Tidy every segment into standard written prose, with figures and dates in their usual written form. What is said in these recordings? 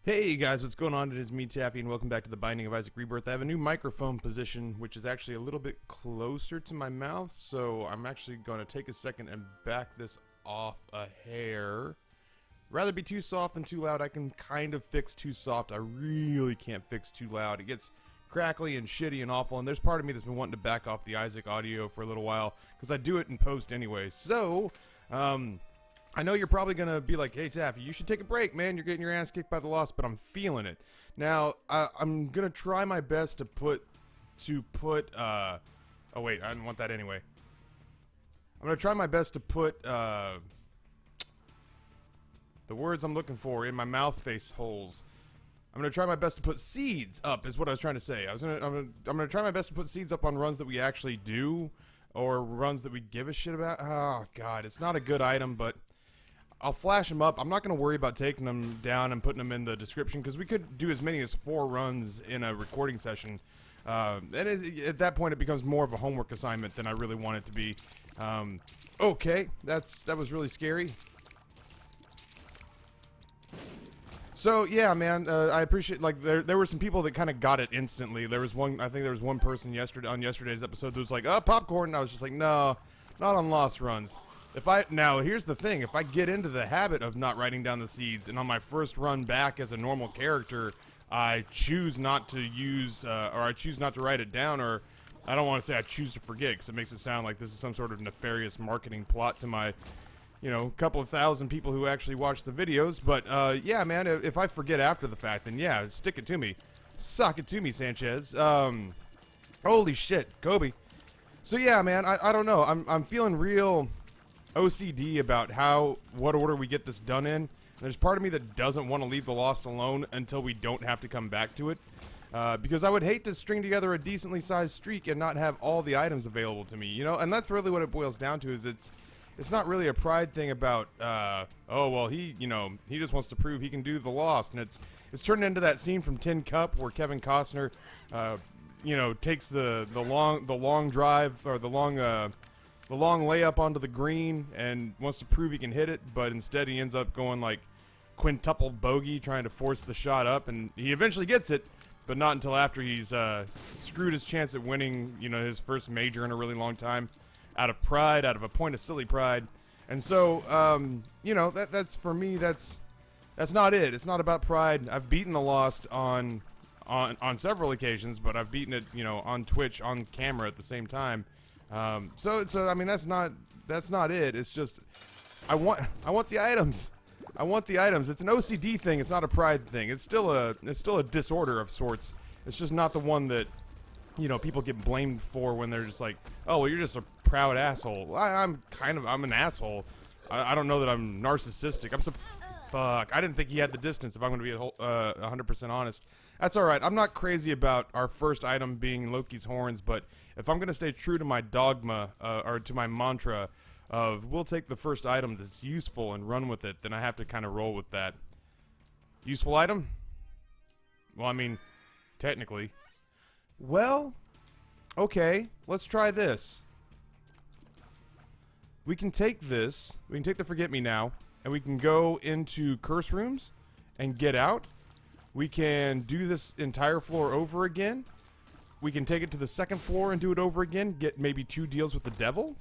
Hey guys, what's going on? It is me, Taffy, and welcome back to the Binding of Isaac Rebirth. I have a new microphone position, which is actually a little bit closer to my mouth, so I'm actually going to take a second and back this off a hair. Rather be too soft than too loud. I can kind of fix too soft. I really can't fix too loud. It gets crackly and shitty and awful, and there's part of me that's been wanting to back off the Isaac audio for a little while, because I do it in post anyway. So, I know you're probably going to be like, hey, Taffy, you should take a break, man. You're getting your ass kicked by the loss, but I'm feeling it. Now, I'm going to try my best to put, oh, wait, I didn't want that anyway. I'm going to try my best to put, the words I'm looking for in my mouth face holes. I'm going to try my best to put seeds up, is what I was trying to say. I'm going to try my best to put seeds up on runs that we actually do, or runs that we give a shit about. Oh, God, it's not a good item, but I'll flash them up. I'm not going to worry about taking them down and putting them in the description, because we could do as many as 4 runs in a recording session. And at that point, it becomes more of a homework assignment than I really want it to be. Okay, that was really scary. So yeah, man, I appreciate, like, there were some people that kind of got it instantly. There was one, I think there was one person on yesterday's episode that was like, popcorn, and I was just like, no, not on lost runs. Now, here's the thing, if I get into the habit of not writing down the seeds, and on my first run back as a normal character, I choose not to use, or I choose not to write it down, or I don't want to say I choose to forget, because it makes it sound like this is some sort of nefarious marketing plot to my, you know, couple of thousand people who actually watch the videos. But, yeah, man, if I forget after the fact, then yeah, stick it to me. Sock it to me, Sanchez. Holy shit, Kobe. So yeah, man, I don't know, I'm feeling real OCD about what order we get this done in. There's part of me that doesn't want to leave the Lost alone until we don't have to come back to it. Because I would hate to string together a decently sized streak and not have all the items available to me, you know? And that's really what it boils down to, is it's not really a pride thing about, oh, well, he just wants to prove he can do the Lost. And it's turned into that scene from Tin Cup where Kevin Costner, takes the long drive, or the long layup onto the green and wants to prove he can hit it, but instead he ends up going like quintuple bogey trying to force the shot up, and he eventually gets it, but not until after he's screwed his chance at winning, his first major in a really long time, out of pride, out of a point of silly pride. And so, that's for me, that's not it. It's not about pride. I've beaten the Lost on several occasions, but I've beaten it, on Twitch, on camera at the same time. So I mean, that's not it. It's just I want the items. I want the items. It's an OCD thing. It's not a pride thing. It's still a disorder of sorts. It's just not the one that people get blamed for when they're just like, oh, well, you're just a proud asshole. I'm an asshole. I don't know that I'm narcissistic. Fuck. I didn't think he had the distance, if I'm going to be 100% honest. That's alright. I'm not crazy about our first item being Loki's horns, but if I'm going to stay true to my dogma, or to my mantra of we'll take the first item that's useful and run with it, then I have to kind of roll with that. Useful item? Well, I mean, technically. Well, okay, let's try this. We can take this, we can take the Forget Me Now, and we can go into curse rooms and get out. We can do this entire floor over again. We can take it to the second floor and do it over again, get maybe 2 deals with the devil.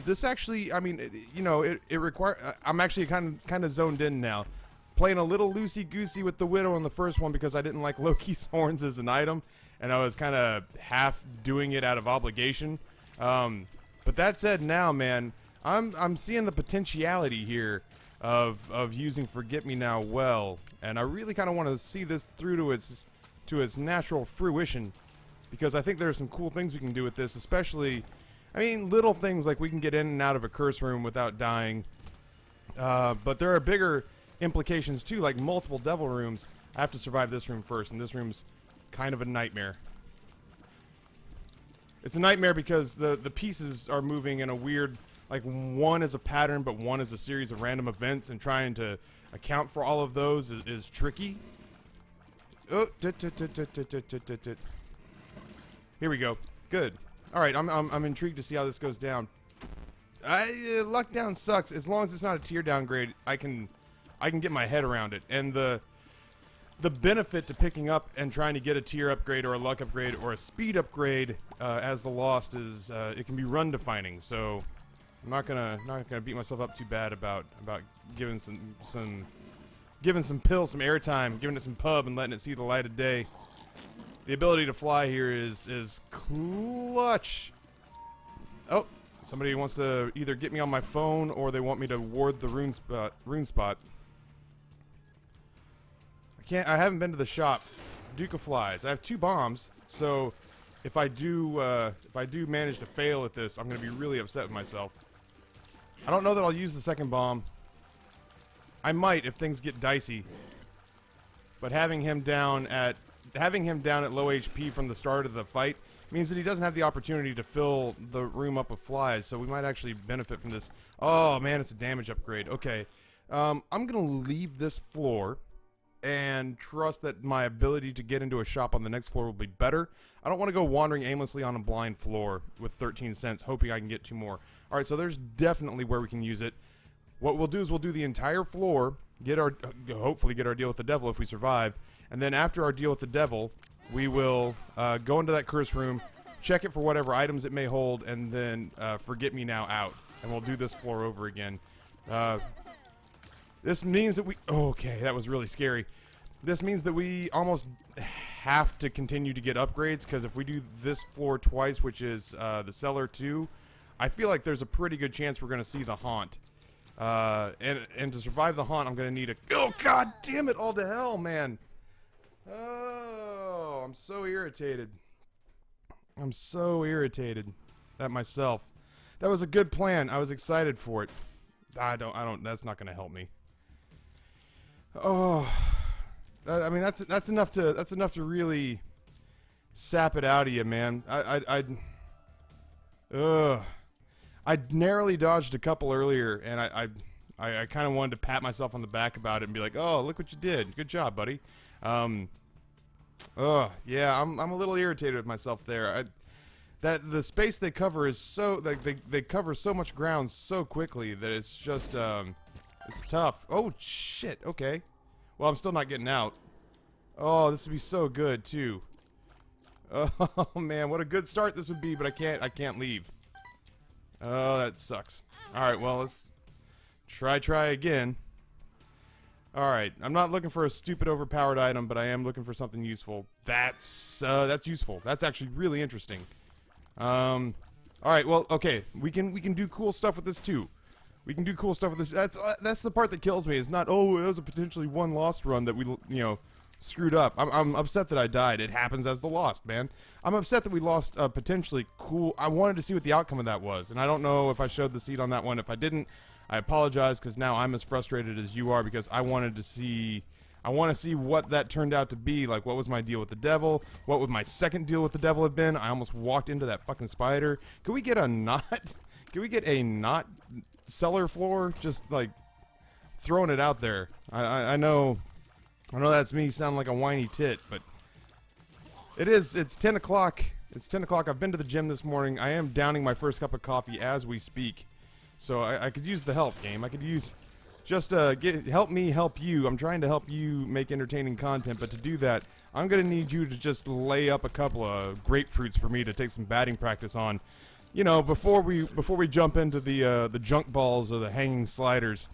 This actually, I mean, it requires, I'm actually kind of zoned in now. Playing a little loosey-goosey with the Widow on the first one because I didn't like Loki's horns as an item, and I was kind of half doing it out of obligation. But that said, now, man, I'm seeing the potentiality here of using Forget Me Now well, and I really kind of want to see this through to its natural fruition, because I think there are some cool things we can do with this, especially, I mean, little things like we can get in and out of a curse room without dying, but there are bigger implications too, like multiple devil rooms. I have to survive this room first, and this room's kind of a nightmare. It's a nightmare because the pieces are moving in a weird, like, one is a pattern, but one is a series of random events, and trying to account for all of those is tricky. Oh, here we go. Good. All right, I'm intrigued to see how this goes down. Luck down sucks. As long as it's not a tier downgrade, I can get my head around it. And the the benefit to picking up and trying to get a tier upgrade or a luck upgrade or a speed upgrade as the Lost is it can be run defining. So I'm not gonna beat myself up too bad about giving some pills, some airtime, giving it some pub and letting it see the light of day. The ability to fly here is clutch. Oh, somebody wants to either get me on my phone or they want me to ward the rune spot. I haven't been to the shop. Duke of Flies. I have 2 bombs, so if I do manage to fail at this, I'm gonna be really upset with myself. I don't know that I'll use the second bomb. I might if things get dicey. But having him down at low HP from the start of the fight means that he doesn't have the opportunity to fill the room up with flies, so we might actually benefit from this. Oh man, it's a damage upgrade. Okay. I'm gonna leave this floor and trust that my ability to get into a shop on the next floor will be better. I don't want to go wandering aimlessly on a blind floor with 13 cents hoping I can get 2 more. Alright, so there's definitely where we can use it. What we'll do is we'll do the entire floor, hopefully get our deal with the devil if we survive, and then after our deal with the devil, we will go into that curse room, check it for whatever items it may hold, and then forget me now out. And we'll do this floor over again. This means that okay, that was really scary. This means that we almost have to continue to get upgrades, because if we do this floor twice, which is the cellar 2, I feel like there's a pretty good chance we're going to see the haunt. And to survive the haunt, I'm going to need oh god damn it, all to hell, man. Oh, I'm so irritated. I'm so irritated at myself. That was a good plan. I was excited for it. That's not going to help me. Oh, I mean that's enough to really sap it out of you, man. I narrowly dodged a couple earlier, and I kind of wanted to pat myself on the back about it and be like, oh, look what you did, good job, buddy. Yeah, I'm a little irritated with myself there. That the space they cover is so they cover so much ground so quickly that it's just it's tough. Oh shit. Okay. Well, I'm still not getting out. Oh, this would be so good too. Oh man, what a good start this would be, but I can't leave. Oh, that sucks. All right, well, let's try again. All right, I'm not looking for a stupid overpowered item, but I am looking for something useful. That's useful. That's actually really interesting. All right, well, okay, we can do cool stuff with this too. We can do cool stuff with this. That's the part that kills me. Is not, oh, it was a potentially one lost run that we screwed up. I'm upset that I died. It happens as the Lost, man. I'm upset that we lost potentially cool. I wanted to see what the outcome of that was, and I don't know if I showed the seed on that one. If I didn't, I apologize, because now I'm as frustrated as you are, because I wanted to see. I want to see what that turned out to be. Like, what was my deal with the devil? What would my second deal with the devil have been? I almost walked into that fucking spider. Could we get a not? Can we get a not cellar floor? Just like throwing it out there. I know that's me sounding like a whiny tit, but it's 10 o'clock. It's 10 o'clock. I've been to the gym this morning. I am downing my first cup of coffee as we speak. So I could use the help, game. I could use just help me help you. I'm trying to help you make entertaining content, but to do that, I'm gonna need you to just lay up a couple of grapefruits for me to take some batting practice on. You know, before we jump into the junk balls or the hanging sliders.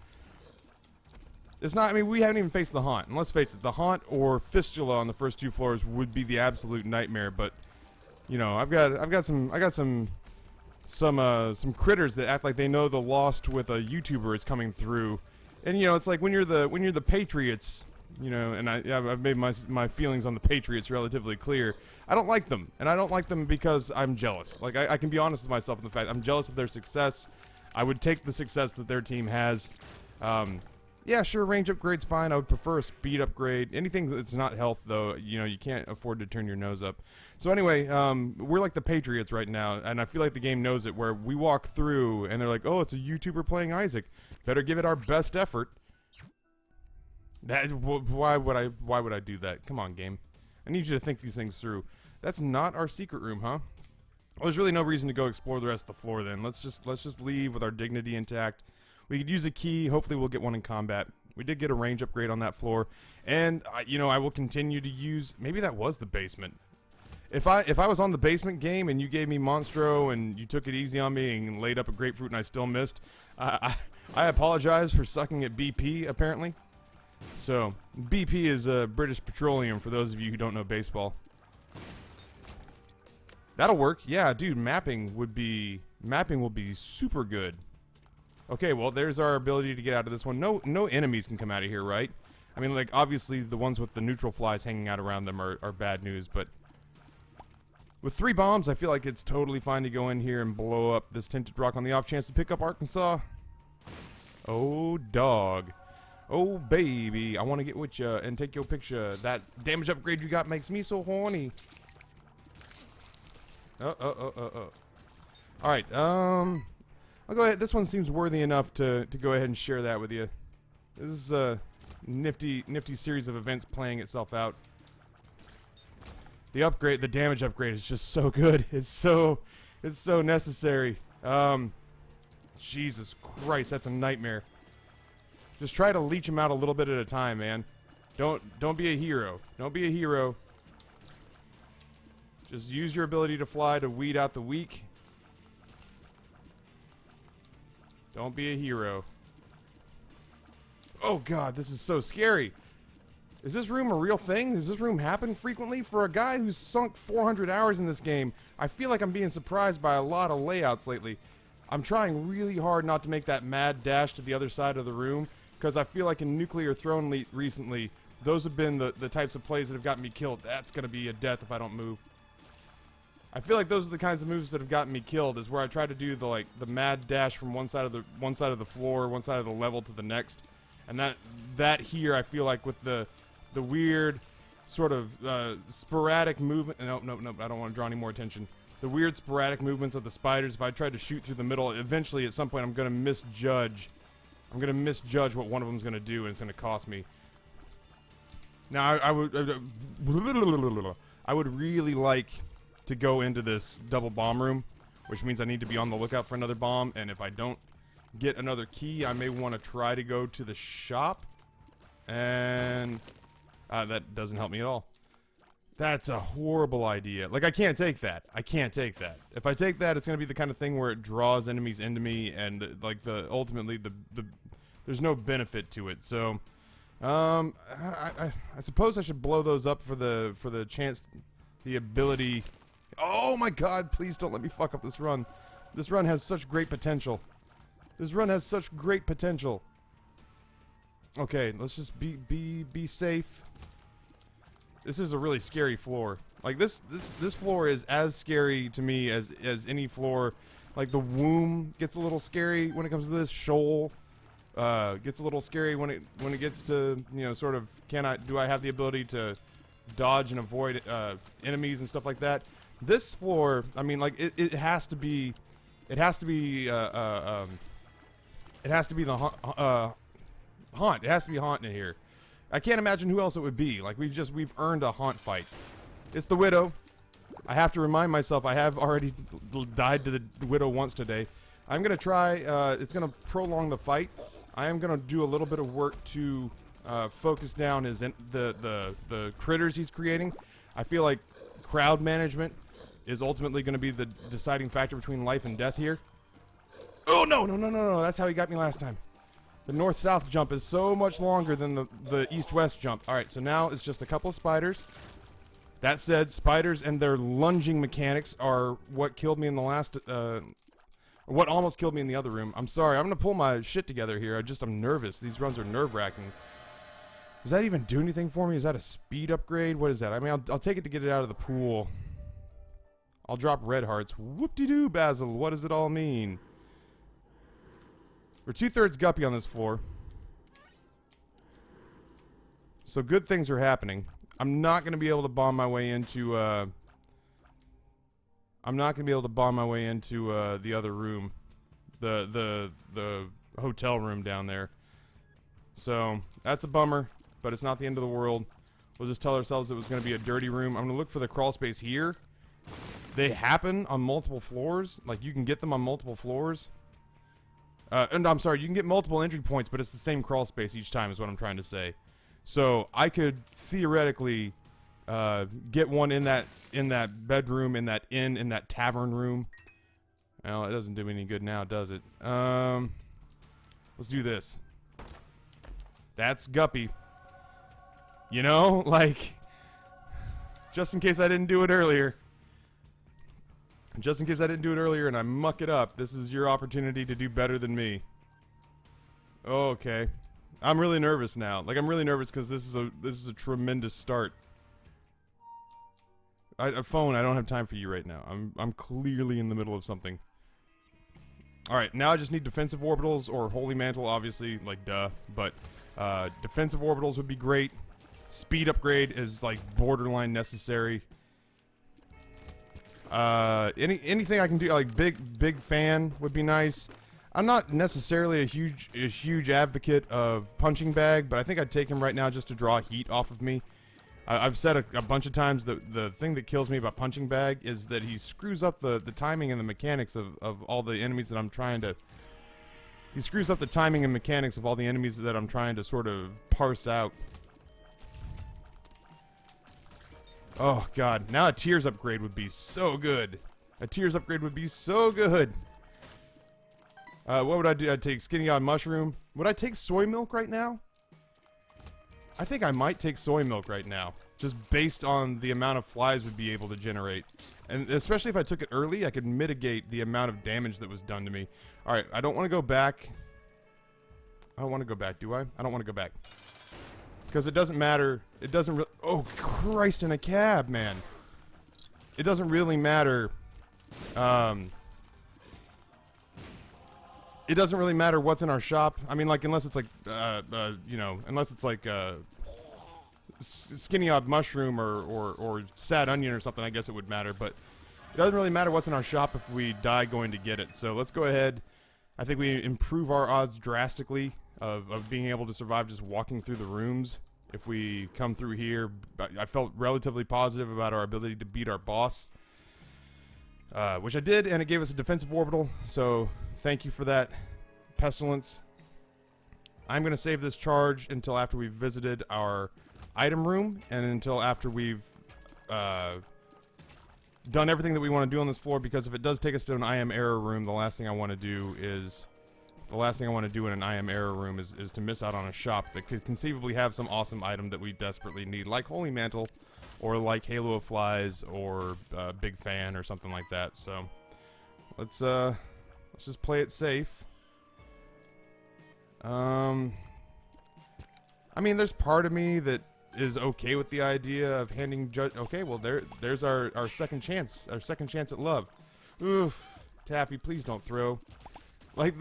It's not. I mean, we haven't even faced the haunt. And let's face it, the haunt or fistula on the first 2 floors would be the absolute nightmare. But you know, I got some critters that act like they know the Lost with a YouTuber is coming through, and you know, it's like when you're the Patriots, you know, and I've made my feelings on the Patriots relatively clear. I don't like them, and I don't like them because I'm jealous. Like I can be honest with myself in the fact I'm jealous of their success. I would take the success that their team has. Yeah, sure, range upgrade's fine. I would prefer a speed upgrade. Anything that's not health, though, you know, you can't afford to turn your nose up. So anyway, we're like the Patriots right now, and I feel like the game knows it, where we walk through, and they're like, oh, it's a YouTuber playing Isaac. Better give it our best effort. Why would I do that? Come on, game. I need you to think these things through. That's not our secret room, huh? Well, there's really no reason to go explore the rest of the floor then. Let's just leave with our dignity intact. We could use a key. Hopefully we'll get one in combat. We did get a range upgrade on that floor, and you know, I will continue to use. Maybe that was the basement. If I was on the basement game and you gave me Monstro and you took it easy on me and laid up a grapefruit and I still missed, I apologize for sucking at BP apparently. So BP is British Petroleum for those of you who don't know baseball. That'll work. Yeah, dude, mapping will be super good. Okay, well, there's our ability to get out of this one. No enemies can come out of here, right? I mean, like, obviously the ones with the neutral flies hanging out around them are bad news, but with 3 bombs, I feel like it's totally fine to go in here and blow up this tinted rock on the off chance to pick up Arkansas. Oh, dog. Oh, baby. I want to get with you and take your picture. That damage upgrade you got makes me so horny. Alright, I'll go ahead. This one seems worthy enough to go ahead and share that with you. This is a nifty series of events playing itself out. The upgrade, the damage upgrade is just so good. It's so necessary. Jesus Christ, that's a nightmare. Just try to leech him out a little bit at a time, man. Don't be a hero. Don't be a hero. Just use your ability to fly to weed out the weak. Don't be a hero. Oh god, this is so scary. Is this room a real thing? Does this room happen frequently? For a guy who's sunk 400 hours in this game, I feel like I'm being surprised by a lot of layouts lately. I'm trying really hard not to make that mad dash to the other side of the room, because I feel like in Nuclear Throne recently, those have been the types of plays that have gotten me killed. That's going to be a death if I don't move. I feel like those are the kinds of moves that have gotten me killed, is where I try to do the mad dash from one side of the floor, one side of the level to the next. And that here, I feel like with the weird sort of sporadic movement. No, I don't want to draw any more attention. The weird sporadic movements of the spiders. If I tried to shoot through the middle, eventually at some point I'm going to misjudge. I'm going to misjudge what one of them is going to do, and it's going to cost me. Now I would really like to go into this double bomb room, which means I need to be on the lookout for another bomb, and if I don't get another key, I may want to try to go to the shop, and that doesn't help me at all. That's a horrible idea. Like, I can't take that. I can't take that. If I take that, it's going to be the kind of thing where it draws enemies into me, and like ultimately there's no benefit to it. So I suppose I should blow those up for the chance, the ability. Oh my god, please don't let me fuck up this run. This run has such great potential. This run has such great potential. Okay, let's just be safe. This is a really scary floor. Like this floor is as scary to me as any floor. Like the womb gets a little scary when it comes to this. Shoal gets a little scary when it gets to, you know, sort of, do I have the ability to dodge and avoid enemies and stuff like that. This floor, I mean, like it has to be the haunt. It has to be haunt in here. I can't imagine who else it would be. Like we've earned a haunt fight. It's the Widow. I have to remind myself I have already died to the Widow once today. I'm gonna try. It's gonna prolong the fight. I am gonna do a little bit of work to focus down the critters he's creating. I feel like crowd management is ultimately going to be the deciding factor between life and death here. Oh no! That's how he got me last time. The north-south jump is so much longer than the east-west jump. All right, so now it's just a couple of spiders. That said, spiders and their lunging mechanics are what killed me in the last, what almost killed me in the other room. I'm sorry, I'm gonna pull my shit together here. I'm nervous. These runs are nerve-wracking. Does that even do anything for me? Is that a speed upgrade? What is that? I mean, I'll take it to get it out of the pool. I'll drop red hearts. Whoop-de-doo, Basil. What does it all mean? We're 2/3 guppy on this floor. So good things are happening. I'm not going to be able to bomb my way into, the other room. The hotel room down there. So, that's a bummer, but it's not the end of the world. We'll just tell ourselves it was going to be a dirty room. I'm going to look for the crawl space here. They happen on multiple floors. Like, you can get them on multiple floors. And I'm sorry, you can get multiple entry points, but it's the same crawl space each time is what I'm trying to say. So I could theoretically get one in that bedroom, in that inn, in that tavern room. Well, it doesn't do me any good now, does it? Let's do this. That's Guppy. You know, like, just in case I didn't do it earlier. Just in case I didn't do it earlier and I muck it up, this is your opportunity to do better than me. Okay. I'm really nervous now. Like, I'm really nervous because this is a tremendous start. Phone, I don't have time for you right now. I'm clearly in the middle of something. Alright, now I just need defensive orbitals or Holy Mantle, obviously, like, duh. But, defensive orbitals would be great. Speed upgrade is, like, borderline necessary. Anything I can do, like, big fan would be nice. I'm not necessarily a huge advocate of Punching Bag, but I think I'd take him right now just to draw heat off of me. I've said a bunch of times that the thing that kills me about Punching Bag is that he screws up the timing and the mechanics of all the enemies that I'm trying to... He screws up the timing and mechanics of all the enemies that I'm trying to sort of parse out. Oh, God. Now a Tears upgrade would be so good. A Tears upgrade would be so good. What would I do? I'd take Skinny Odd Mushroom. Would I take soy milk right now? I think I might take soy milk right now. Just based on the amount of flies we'd be able to generate. And especially if I took it early, I could mitigate the amount of damage that was done to me. Alright, I don't want to go back. I don't want to go back, do I? I don't want to go back. Because it doesn't matter. It doesn't really... Oh, Christ in a cab, man. It doesn't really matter. It doesn't really matter what's in our shop. I mean, like, unless it's like, you know, unless it's like, Skinny Odd Mushroom or Sad Onion or something, I guess it would matter. But it doesn't really matter what's in our shop if we die going to get it. So let's go ahead. I think we improve our odds drastically of being able to survive just walking through the rooms. If we come through here, I felt relatively positive about our ability to beat our boss. Which I did, and it gave us a defensive orbital. So thank you for that, Pestilence. I'm going to save this charge until after we've visited our item room, and until after we've done everything that we want to do on this floor, because if it does take us to an I am error room, the last thing I want to do is... The last thing I want to do in an I am error room is to miss out on a shop that could conceivably have some awesome item that we desperately need, like Holy Mantle, or like Halo of Flies, or Big Fan, or something like that. So let's just play it safe. I mean, there's part of me that is okay with the idea of handing okay, well there's our second chance, at love. Oof, Taffy, please don't throw. Like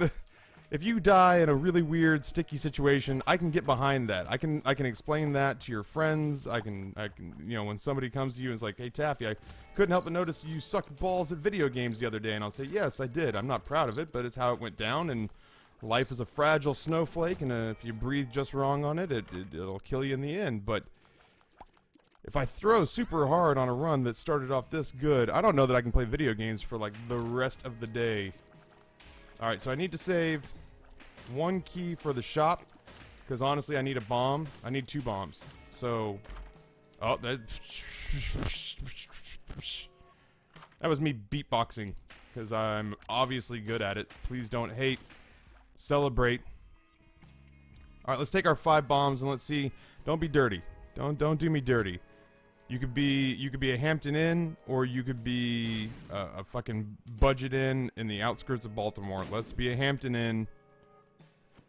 if you die in a really weird, sticky situation, I can get behind that. I can explain that to your friends. I can, you know, when somebody comes to you and is like, "Hey, Taffy, I couldn't help but notice you sucked balls at video games the other day," and I'll say, "Yes, I did. I'm not proud of it, but it's how it went down, and life is a fragile snowflake, and if you breathe just wrong on it, it'll kill you in the end." But if I throw super hard on a run that started off this good, I don't know that I can play video games for, like, the rest of the day. Alright, so I need to save one key for the shop, because honestly I need a bomb. I need 2 bombs. So, oh, that was me beatboxing, because I'm obviously good at it. Please don't hate. Celebrate. Alright, let's take our 5 bombs and let's see. Don't be dirty. Don't do me dirty. You could be a Hampton Inn, or you could be a fucking budget inn in the outskirts of Baltimore. Let's be a Hampton Inn.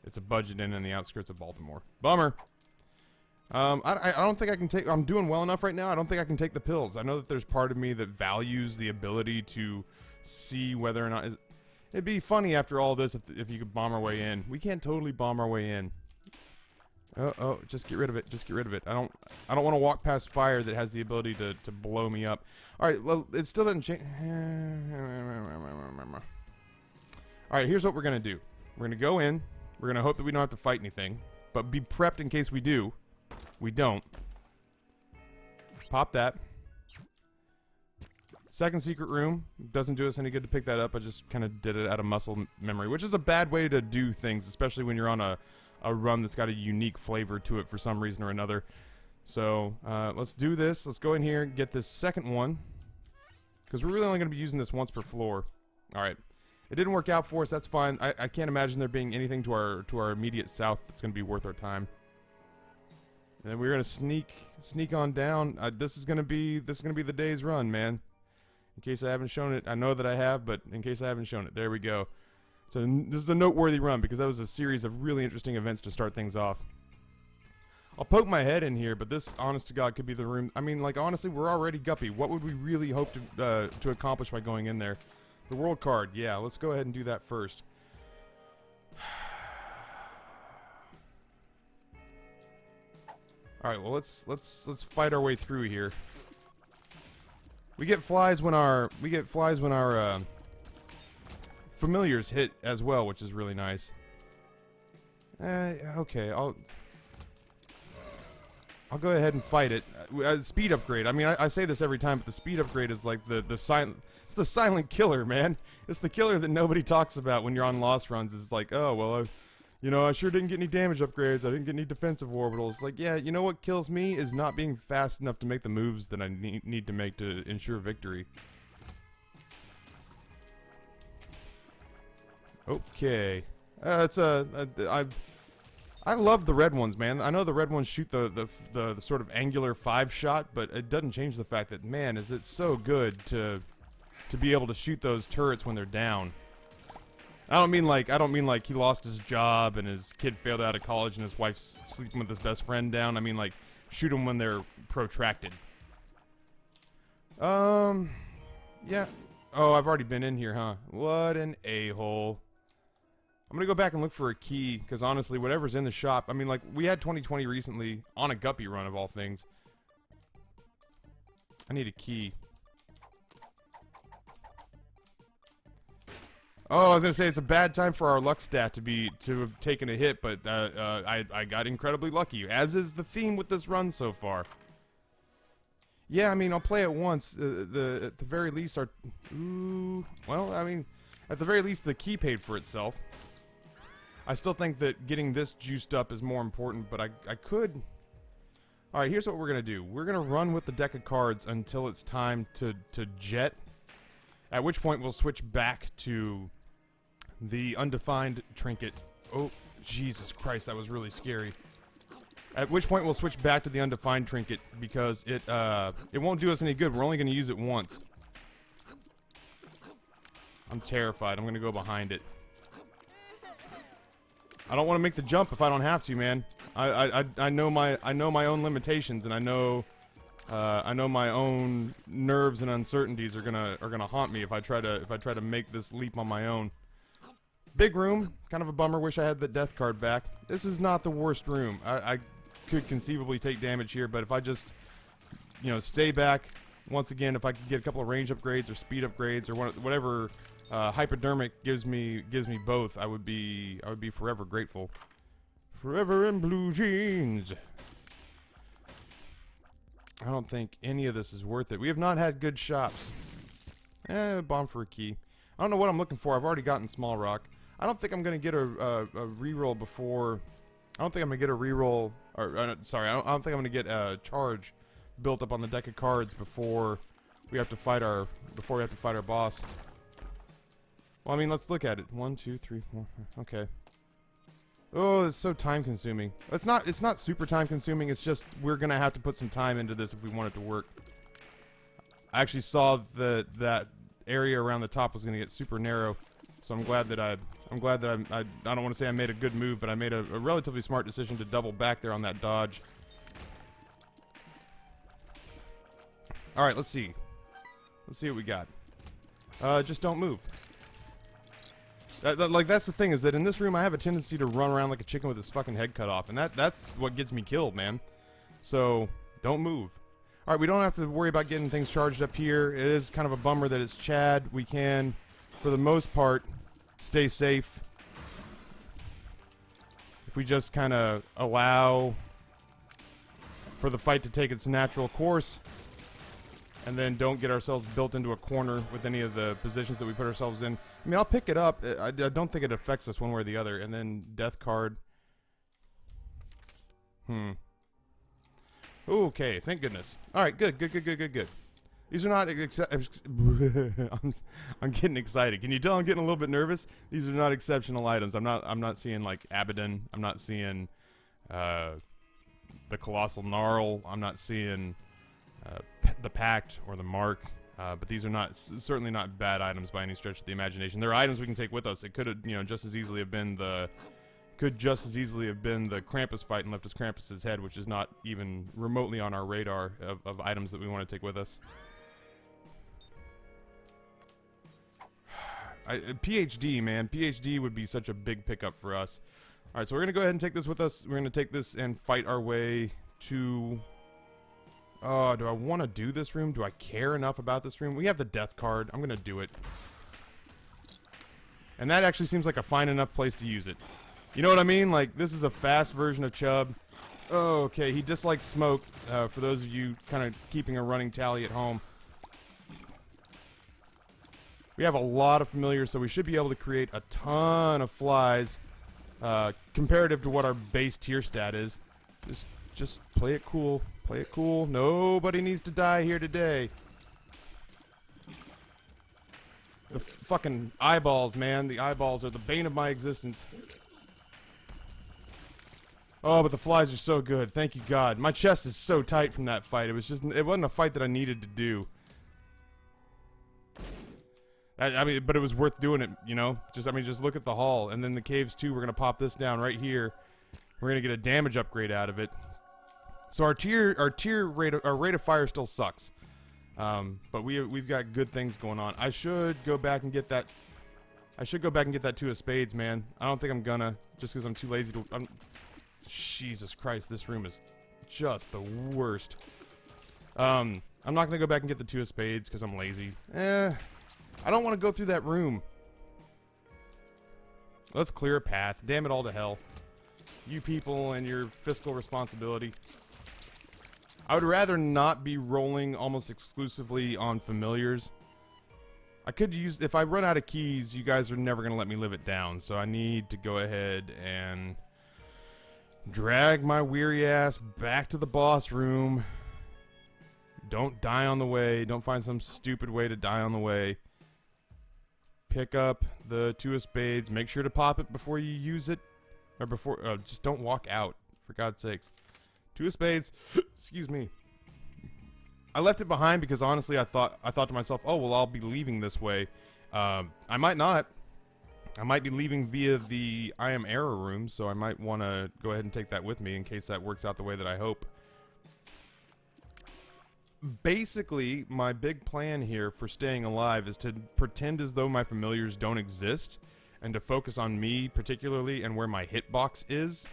It's a budget inn in the outskirts of Baltimore. Bummer. I don't think I can take... I'm doing well enough right now. I don't think I can take the pills. I know that there's part of me that values the ability to see whether or not... It'd be funny after all this if you could bomb our way in. We can't totally bomb our way in. Oh, just get rid of it. Just get rid of it. I don't want to walk past fire that has the ability to blow me up. Alright, well, it still doesn't change. Alright, here's what we're going to do. We're going to go in. We're going to hope that we don't have to fight anything. But be prepped in case we do. We don't. Pop that. Second secret room. Doesn't do us any good to pick that up. I just kind of did it out of muscle memory, which is a bad way to do things, especially when you're on a run that's got a unique flavor to it for some reason or another. So let's do this. Let's go in here and get this second one, because we're really only going to be using this once per floor. All right. It didn't work out for us. That's fine. I can't imagine there being anything to our immediate south that's going to be worth our time. And then we're going to sneak on down. This is going to be the day's run, man. In case I haven't shown it, I know that I have, but in case I haven't shown it, there we go. So this is a noteworthy run because that was a series of really interesting events to start things off. I'll poke my head in here, but this, honest to God, could be the room. I mean, like, honestly, we're already guppy. What would we really hope to accomplish by going in there? The world card, yeah. Let's go ahead and do that first. All right, well, let's fight our way through here. We get flies when our familiars hit as well, which is really nice. Okay, I'll go ahead and fight it. Speed upgrade. I mean, I say this every time, but the speed upgrade is like the silent. It's the silent killer, man. It's the killer that nobody talks about when you're on Lost runs. It's like, oh well, you know, I sure didn't get any damage upgrades. I didn't get any defensive orbitals. Like, yeah, you know what kills me is not being fast enough to make the moves that I need to make to ensure victory. Okay. I love the red ones, man. I know the red ones shoot the sort of angular 5-shot, but it doesn't change the fact that, man, is it so good to be able to shoot those turrets when they're down. I don't mean like he lost his job and his kid failed out of college and his wife's sleeping with his best friend down. I mean like shoot them when they're protracted. Yeah. Oh, I've already been in here, huh? What an a-hole. I'm gonna go back and look for a key, because honestly, whatever's in the shop, I mean, like, we had 2020 recently on a guppy run of all things. I need a key. Oh, I was gonna say it's a bad time for our luck stat to have taken a hit, but I got incredibly lucky, as is the theme with this run so far. Yeah, I mean, I'll play it once. At the very least, well, I mean, at the very least, the key paid for itself. I still think that getting this juiced up is more important, but I could... Alright, here's what we're going to do. We're going to run with the deck of cards until it's time to jet, at which point we'll switch back to the undefined trinket. Oh, Jesus Christ, that was really scary. At which point we'll switch back to the undefined trinket, because it won't do us any good. We're only going to use it once. I'm terrified. I'm going to go behind it. I don't want to make the jump if I don't have to, man. I know my own limitations, and I know my own nerves and uncertainties are gonna haunt me if I try to make this leap on my own. Big room, kind of a bummer. Wish I had the death card back. This is not the worst room. I could conceivably take damage here, but if I just, you know, stay back. Once again, if I could get a couple of range upgrades or speed upgrades or whatever. Hypodermic gives me both. I would be forever grateful. Forever in blue jeans. I don't think any of this is worth it. We have not had good shops. Bomb for a key. I don't know what I'm looking for. I've already gotten small rock. I don't think I'm gonna get a reroll before. I don't think I'm gonna get a reroll. Sorry, I don't think I'm gonna get a charge built up on the deck of cards before we have to fight our boss. Well, I mean, let's look at it. 1, 2, 3, 4. Okay. Oh, it's so time consuming. It's not super time consuming. It's just we're gonna have to put some time into this if we want it to work. I actually saw that area around the top was gonna get super narrow, so I'm glad that I don't want to say I made a good move, but I made a relatively smart decision to double back there on that dodge. All right, let's see. Let's see what we got. Just don't move. Like, that's the thing, is that in this room I have a tendency to run around like a chicken with his fucking head cut off, and that's what gets me killed, man. So, don't move. Alright, we don't have to worry about getting things charged up here. It is kind of a bummer that it's Chad. We can, for the most part, stay safe. If we just kind of allow for the fight to take its natural course. and then don't get ourselves built into a corner with any of the positions that we put ourselves in. I mean, I'll pick it up. I don't think it affects us one way or the other. And then death card. Okay, thank goodness. All right, good. These are not I'm getting excited. Can you tell I'm getting a little bit nervous? These are not exceptional items. I'm not seeing like Abaddon. I'm not seeing the Colossal Gnarl. I'm not seeing the Pact or the Mark. But these are certainly not bad items by any stretch of the imagination. They're items we can take with us. It could have, just as easily have been the Krampus fight and left us Krampus's head, which is not even remotely on our radar of items that we want to take with us. PhD, man. PhD would be such a big pickup for us. Alright, so we're going to go ahead and take this with us. We're going to take this and fight our way to... Oh, do I want to do this room? Do I care enough about this room? We have the death card. I'm going to do it. And that actually seems like a fine enough place to use it. You know what I mean? Like, this is a fast version of Chubb. Oh, okay, he dislikes smoke. For those of you kind of keeping a running tally at home. We have a lot of familiars, so we should be able to create a ton of flies comparative to what our base tier stat is. Just play it cool. Play it cool. Nobody needs to die here today. The fucking eyeballs, man. The eyeballs are the bane of my existence. Oh, but the flies are so good. Thank you, God. My chest is so tight from that fight. It wasn't a fight that I needed to do. I mean, but it was worth doing it, just look at the haul. And then the caves too, we're going to pop this down right here. We're going to get a damage upgrade out of it. So our rate of fire still sucks. But we've got good things going on. I should go back and get that two of spades, man. I don't think I'm gonna, just because I'm too lazy to... Jesus Christ, this room is just the worst. I'm not gonna go back and get the two of spades because I'm lazy. I don't want to go through that room. Let's clear a path. Damn it all to hell. You people and your fiscal responsibility. I would rather not be rolling almost exclusively on familiars. I could use... If I run out of keys, you guys are never going to let me live it down. So I need to go ahead and drag my weary ass back to the boss room. Don't die on the way. Don't find some stupid way to die on the way. Pick up the two of spades. Make sure to pop it before you use it. Or before... just don't walk out, for God's sakes. Two of spades. Excuse me. I left it behind because honestly I thought to myself, oh well, I'll be leaving this way. I might not. I might be leaving via the I am error room, so I might want to go ahead and take that with me in case that works out the way that I hope. Basically, my big plan here for staying alive is to pretend as though my familiars don't exist and to focus on me particularly and where my hitbox is.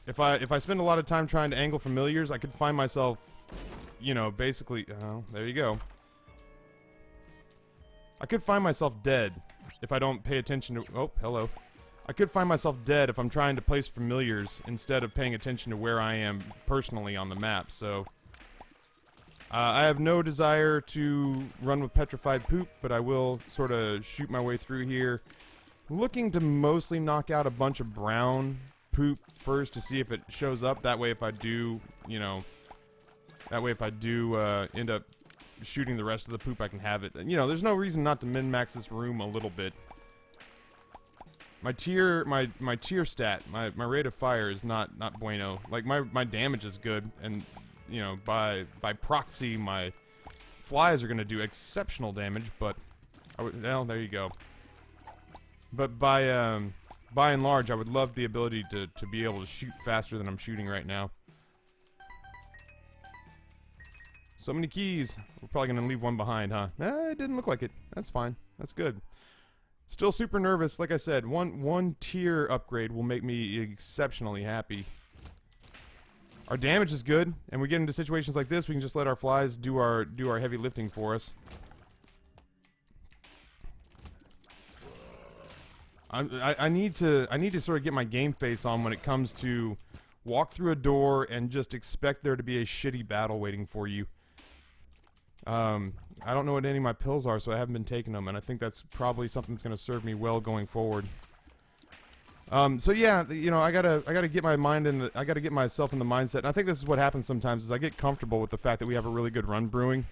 If I spend a lot of time trying to angle familiars, I could find myself, basically... Oh, there you go. I could find myself dead if I don't pay attention to... Oh, hello. I could find myself dead if I'm trying to place familiars instead of paying attention to where I am personally on the map, so... I have no desire to run with petrified poop, but I will sort of shoot my way through here. Looking to mostly knock out a bunch of brown poop first to see if it shows up. That way if I do, end up shooting the rest of the poop, I can have it. There's no reason not to min-max this room a little bit. My tier stat, my rate of fire is not bueno. Like my damage is good, and by proxy my flies are gonna do exceptional damage, but well, there you go. But by and large, I would love the ability to be able to shoot faster than I'm shooting right now. So many keys. We're probably gonna leave one behind, huh? It didn't look like it. That's fine. That's good. Still super nervous. Like I said, one tier upgrade will make me exceptionally happy. Our damage is good, and we get into situations like this, we can just let our flies do our heavy lifting for us. I need to sort of get my game face on when it comes to walk through a door and just expect there to be a shitty battle waiting for you. I don't know what any of my pills are, so I haven't been taking them, and I think that's probably something that's going to serve me well going forward. So yeah, you know, I gotta get my mind in the, I gotta get myself in the mindset, and I think this is what happens sometimes, is I get comfortable with the fact that we have a really good run brewing,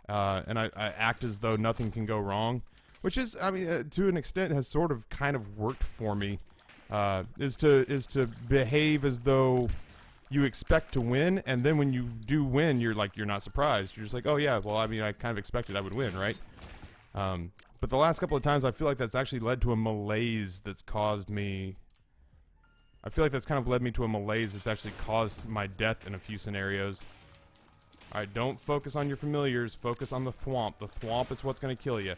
and I act as though nothing can go wrong, which is, I mean, to an extent has sort of kind of worked for me, is to behave as though you expect to win, and then when you do win, you're not surprised. You're just like, oh yeah, well, I mean, I kind of expected I would win, right? But the last couple of times, I feel like that's actually led to a malaise that's caused me... I feel like that's kind of led me to a malaise that's actually caused my death in a few scenarios. Alright, don't focus on your familiars, focus on the thwomp. The thwomp is what's going to kill you.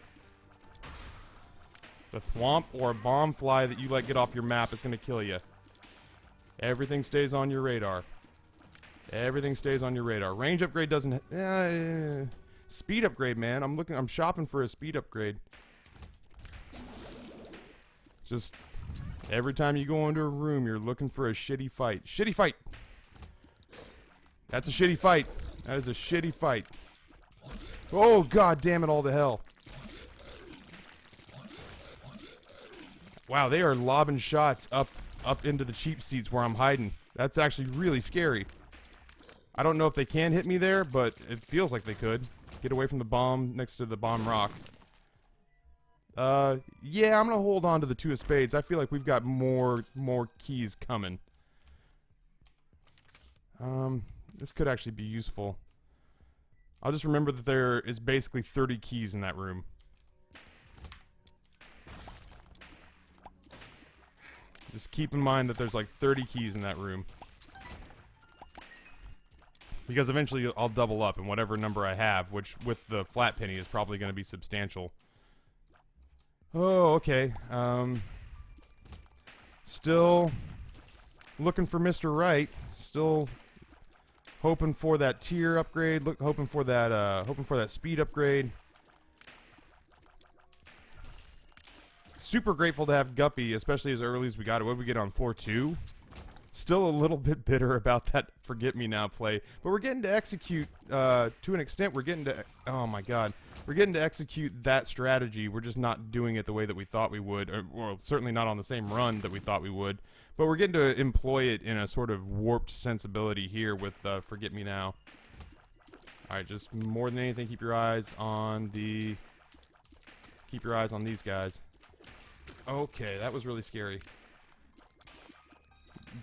The thwomp or a bomb fly that you let get off your map is going to kill you. Everything stays on your radar. Everything stays on your radar. Range upgrade doesn't... speed upgrade, man. I'm shopping for a speed upgrade. Just every time you go into a room, you're looking for a shitty fight. Shitty fight! That's a shitty fight. That is a shitty fight. Oh, god damn it all to hell. Wow, they are lobbing shots up into the cheap seats where I'm hiding. That's actually really scary. I don't know if they can hit me there, but it feels like they could. Get away from the bomb next to the bomb rock. Yeah, I'm gonna hold on to the 2 of spades. I feel like we've got more keys coming. This could actually be useful. I'll just remember that there is basically 30 keys in that room. Just keep in mind that there's like 30 keys in that room. Because eventually I'll double up in whatever number I have, which with the flat penny is probably going to be substantial. Oh, okay. Still looking for Mr. Right. Still hoping for that tier upgrade. Hoping for that speed upgrade. Super grateful to have Guppy, especially as early as we got it. What did we get on floor 2? Still a little bit bitter about that Forget Me Now play, but we're getting to execute, to an extent, we're getting to, oh my god, we're getting to execute that strategy. We're just not doing it the way that we thought we would, or certainly not on the same run that we thought we would, but we're getting to employ it in a sort of warped sensibility here with Forget Me Now. Alright, just more than anything, keep your eyes on these guys. Okay, that was really scary.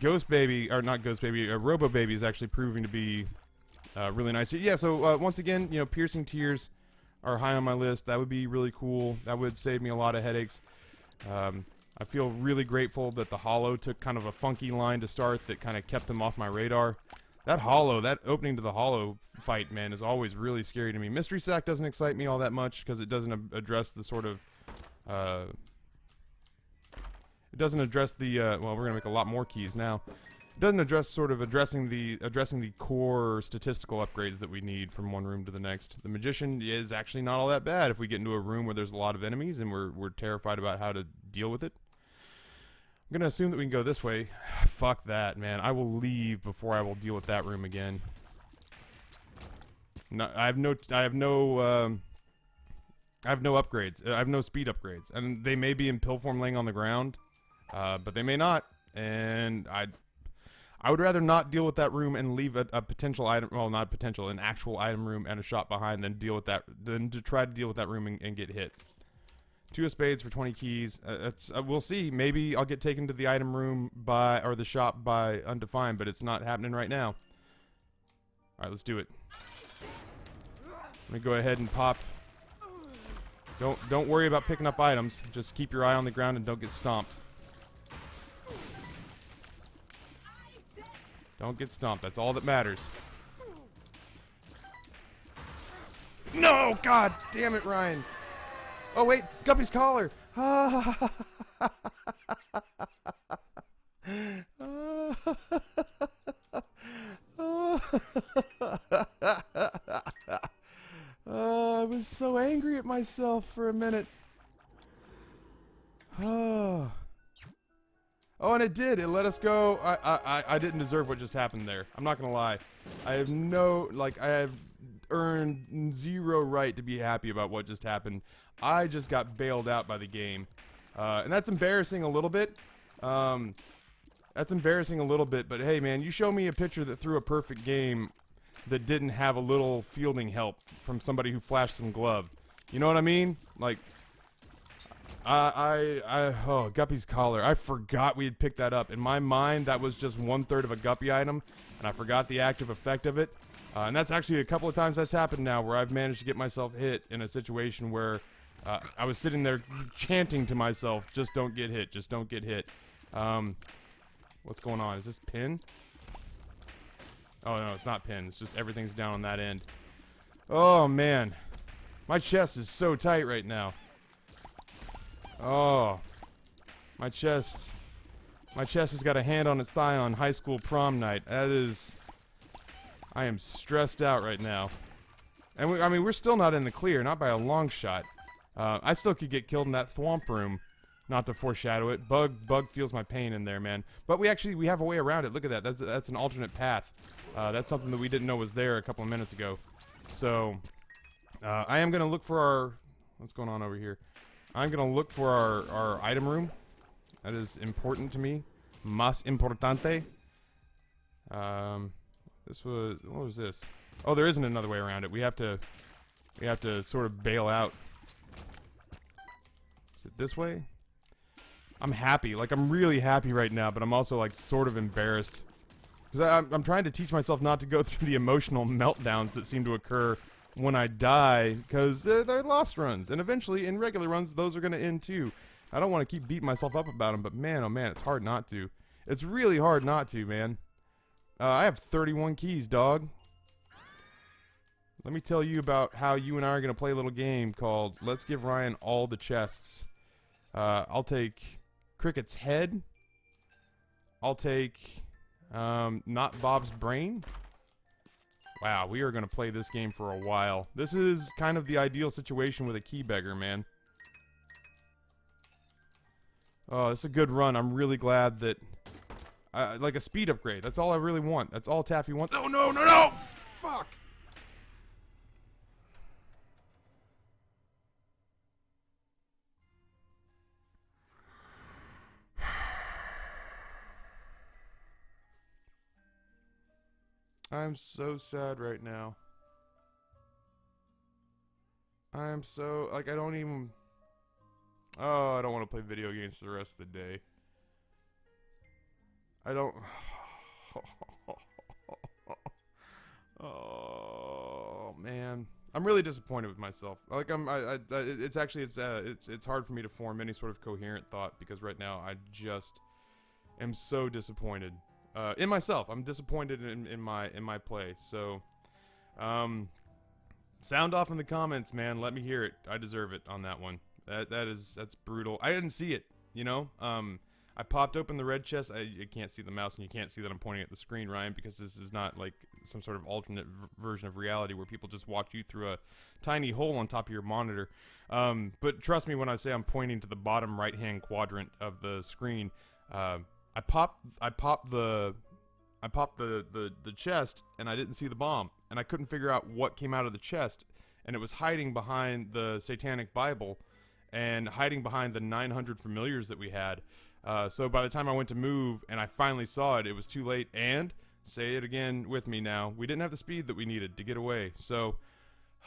Ghost Baby, or not Ghost Baby, Robo Baby is actually proving to be really nice. Yeah, so once again, you know, piercing tears are high on my list. That would be really cool. That would save me a lot of headaches. I feel really grateful that the Hollow took kind of a funky line to start that kind of kept him off my radar. That Hollow, that opening to the Hollow fight, man, is always really scary to me. Mystery Sack doesn't excite me all that much because it doesn't address the sort of... it doesn't address the, well, we're going to make a lot more keys now. It doesn't address sort of addressing the core statistical upgrades that we need from one room to the next. The Magician is actually not all that bad if we get into a room where there's a lot of enemies and we're terrified about how to deal with it. I'm going to assume that we can go this way. Fuck that, man. I will leave before I will deal with that room again. No, I have no upgrades. I have no speed upgrades. And they may be in pill form laying on the ground. But they may not, and I would rather not deal with that room and leave a potential item, well, not potential, an actual item room and a shop behind than to try to deal with that room and get hit. 2 of spades for 20 keys. We'll see. Maybe I'll get taken to the item room or the shop by Undefined, but it's not happening right now. All right, let's do it. Let me go ahead and pop. Don't worry about picking up items. Just keep your eye on the ground and don't get stomped. Don't get stomped. That's all that matters. No! God damn it, Ryan. Oh, wait. Guppy's collar. I was so angry at myself for a minute. Oh, and kind of did. It let us go. I didn't deserve what just happened there. I'm not going to lie. I have no, like, I have earned zero right to be happy about what just happened. I just got bailed out by the game. And that's embarrassing a little bit. That's embarrassing a little bit, but hey, man, you show me a pitcher that threw a perfect game that didn't have a little fielding help from somebody who flashed some glove. You know what I mean? Like, oh, Guppy's collar. I forgot we had picked that up. In my mind, that was just 1/3 of a Guppy item, and I forgot the active effect of it. And that's actually a couple of times that's happened now, where I've managed to get myself hit in a situation where I was sitting there chanting to myself, just don't get hit, just don't get hit. What's going on? Is this pin? Oh, no, it's not pin. It's just everything's down on that end. Oh, man. My chest is so tight right now. Oh. My chest has got a hand on its thigh on high school prom night. That is... I am stressed out right now. And I mean, we're still not in the clear, not by a long shot. I still could get killed in that thwomp room. Not to foreshadow it. Bug feels my pain in there, man. But we have a way around it. Look at that. That's an alternate path. That's something that we didn't know was there a couple of minutes ago. So, I am gonna look for our... What's going on over here? I'm gonna look for our item room. That is important to me. Más importante. This was... What was this? Oh, there isn't another way around it. We have to sort of bail out. Is it this way? I'm happy. Like, I'm really happy right now, but I'm also, like, sort of embarrassed. Because I'm trying to teach myself not to go through the emotional meltdowns that seem to occur when I die, because they're lost runs. And eventually, in regular runs, those are going to end, too. I don't want to keep beating myself up about them, but man, oh man, it's hard not to. It's really hard not to, man. I have 31 keys, dog. Let me tell you about how you and I are going to play a little game called Let's Give Ryan All the Chests. I'll take Cricket's head. I'll take Not Bob's brain. Wow, we are going to play this game for a while. This is kind of the ideal situation with a key beggar, man. Oh, it's a good run. I'm really glad that... like a speed upgrade. That's all I really want. That's all Taffy wants. Oh, no, no, no! Fuck! I'm so sad right now. I'm so... Like, I don't even... Oh, I don't want to play video games for the rest of the day. I don't... Oh, man. I'm really disappointed with myself. Like, it's actually, it's hard for me to form any sort of coherent thought, because right now I just am so disappointed. In myself. I'm disappointed in my play. So, sound off in the comments, man. Let me hear it. I deserve it on that one. That's brutal. I didn't see it, you know? I popped open the red chest. You can't see the mouse, and you can't see that I'm pointing at the screen, Ryan, because this is not like some sort of alternate version of reality where people just watch you through a tiny hole on top of your monitor. But trust me when I say I'm pointing to the bottom right-hand quadrant of the screen. I popped the chest, and I didn't see the bomb, and I couldn't figure out what came out of the chest, and it was hiding behind the Satanic Bible, and hiding behind the 900 familiars that we had. So by the time I went to move, and I finally saw it, it was too late, and, say it again with me now, we didn't have the speed that we needed to get away. So,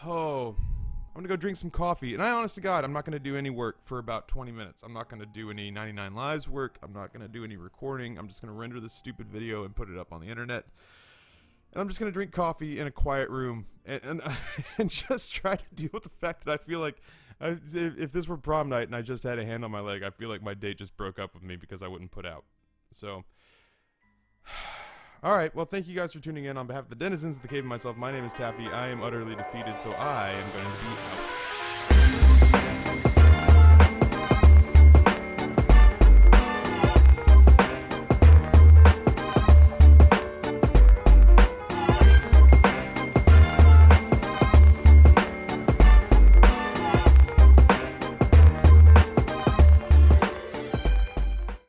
I'm gonna go drink some coffee, and I honest to God, I'm not gonna do any work for about 20 minutes. I'm not gonna do any 99 Lives work. I'm not gonna do any recording. I'm just gonna render this stupid video and put it up on the internet. And I'm just gonna drink coffee in a quiet room and just try to deal with the fact that I feel like if this were prom night and I just had a hand on my leg, I feel like my date just broke up with me because I wouldn't put out. So, alright, well, thank you guys for tuning in. On behalf of the denizens of the cave and myself, my name is Taffy. I am utterly defeated, so I am going to be out.